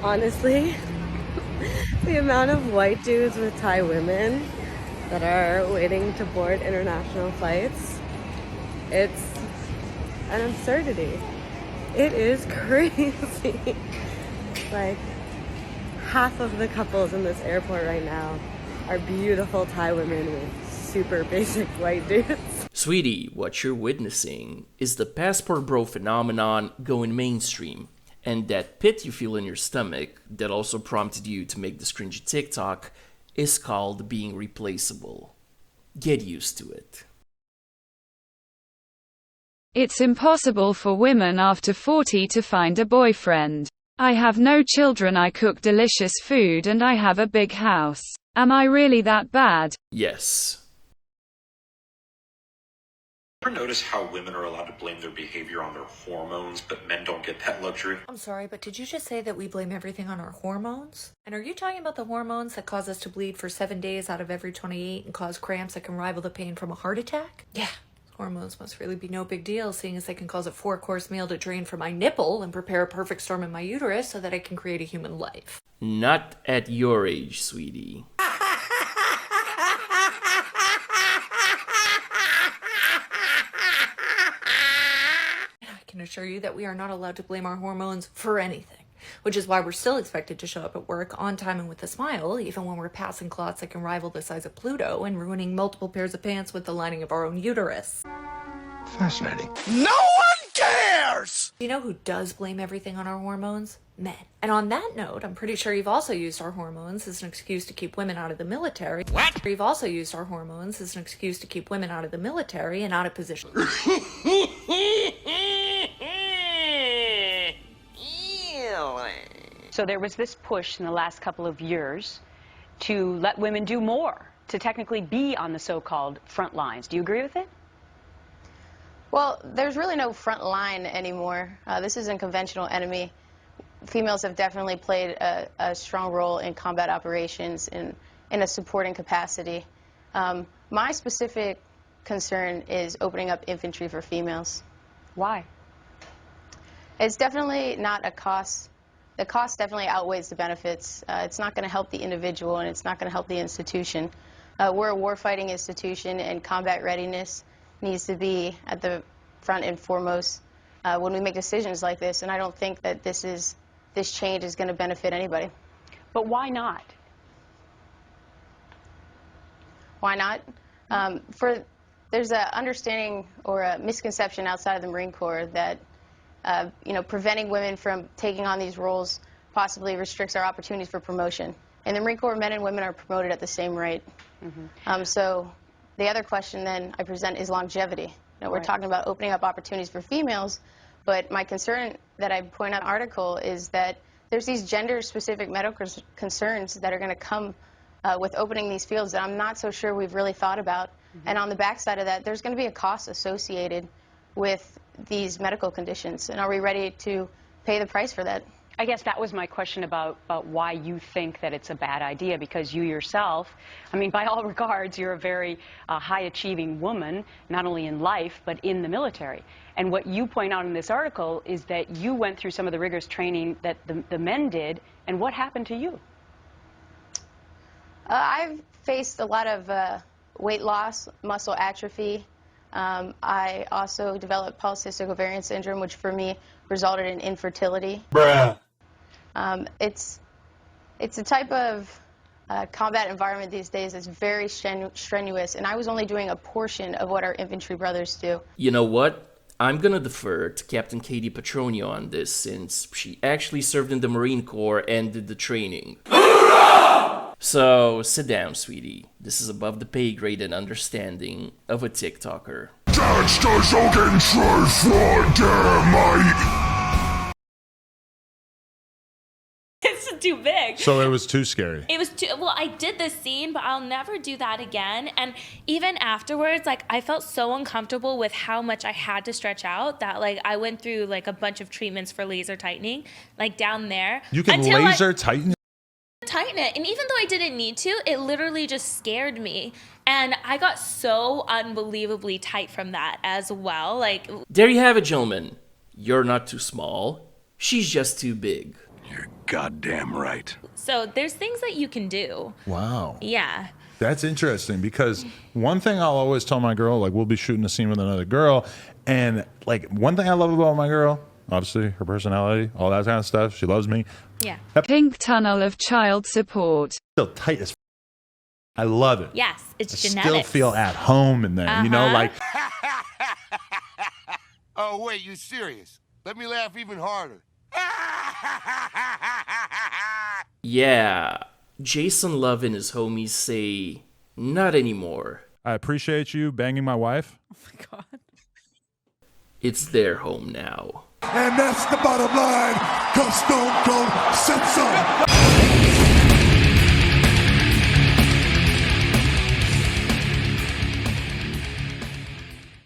Honestly, the amount of white dudes with Thai women that are waiting to board international flights, it's an absurdity. It is crazy. Like, half of the couples in this airport right now are beautiful Thai women with super basic white dudes. Sweetie, what you're witnessing is the passport bro phenomenon going mainstream. And that pit you feel in your stomach that also prompted you to make this cringy TikTok is called being replaceable. Get used to it. It's impossible for women after 40 to find a boyfriend. I have no children, I cook delicious food, and I have a big house. Am I really that bad? Yes. Ever notice how women are allowed to blame their behavior on their hormones, but men don't get that luxury? I'm sorry, but did you just say that we blame everything on our hormones? And are you talking about the hormones that cause us to bleed for 7 days out of every 28 and cause cramps that can rival the pain from a heart attack? Yeah. Hormones must really be no big deal, seeing as they can cause a 4-course meal to drain from my nipple and prepare a perfect storm in my uterus so that I can create a human life. Not at your age, sweetie. I can assure you that we are not allowed to blame our hormones for anything, which is why we're still expected to show up at work on time and with a smile, even when we're passing clots that can rival the size of Pluto and ruining multiple pairs of pants with the lining of our own uterus. Fascinating. No one cares! You know who does blame everything on our hormones? Men. And on that note, I'm pretty sure you've also used our hormones as an excuse to keep women out of the military. What? You've also used our hormones as an excuse to keep women out of the military and out of position. So there was this push in the last couple of years to let women do more, to technically be on the so-called front lines. Do you agree with it? Well, there's really no front line anymore. This isn't conventional enemy. Females have definitely played a strong role in combat operations in a supporting capacity. My specific concern is opening up infantry for females. Why? It's definitely not a cost. The cost definitely outweighs the benefits. It's not going to help the individual, and it's not going to help the institution. We're a warfighting institution, and combat readiness needs to be at the front and foremost when we make decisions like this. And I don't think that this change is going to benefit anybody. But why not? Why not? There's an understanding or a misconception outside of the Marine Corps that preventing women from taking on these roles possibly restricts our opportunities for promotion. In the Marine Corps, men and women are promoted at the same rate. So the other question then I present is longevity. We're talking about opening up opportunities for females, but my concern that I point out in the article is that there's these gender-specific medical concerns that are going to come with opening these fields that I'm not so sure we've really thought about. And on the backside of that, there's going to be a cost associated with these medical conditions. And are we ready to pay the price for that? I guess that was my question about why you think that it's a bad idea, because you yourself, I mean, by all regards, you're a very high-achieving woman, not only in life, but in the military. And what you point out in this article is that you went through some of the rigorous training that the men did, and what happened to you? I've faced a lot of weight loss, muscle atrophy. I also developed polycystic ovarian syndrome, which for me resulted in infertility. Bruh. It's a type of combat environment these days that's very strenuous, and I was only doing a portion of what our infantry brothers do. You know what? I'm gonna defer to Captain Katie Petronio on this, since she actually served in the Marine Corps and did the training. So, sit down, sweetie. This is above the pay grade and understanding of a TikToker. It's too big. So it was too scary. It was too, well, I did this scene, but I'll never do that again. And even afterwards, like, I felt so uncomfortable with how much I had to stretch out that, like, I went through, like, a bunch of treatments for laser tightening, like, down there. You can laser tighten? Tighten it. And even though I didn't need to, it literally just scared me. And I got so unbelievably tight from that as well. Like, there you have it, gentlemen. You're not too small. She's just too big. You're goddamn right. So there's things that you can do. Wow. Yeah. That's interesting because one thing I'll always tell my girl, like we'll be shooting a scene with another girl, and like one thing I love about my girl, obviously her personality, all that kind of stuff. She loves me. Yeah. Pink tunnel of child support. Still tight as I love it. Yes, it's I genetics. still feel at home in there, you know, like. Oh, wait, you serious? Let me laugh even harder. Yeah, Jason Love and his homies say, not anymore. I appreciate you banging my wife. Oh my God. It's their home now. And that's the bottom line, 'cause Stone Cold said so.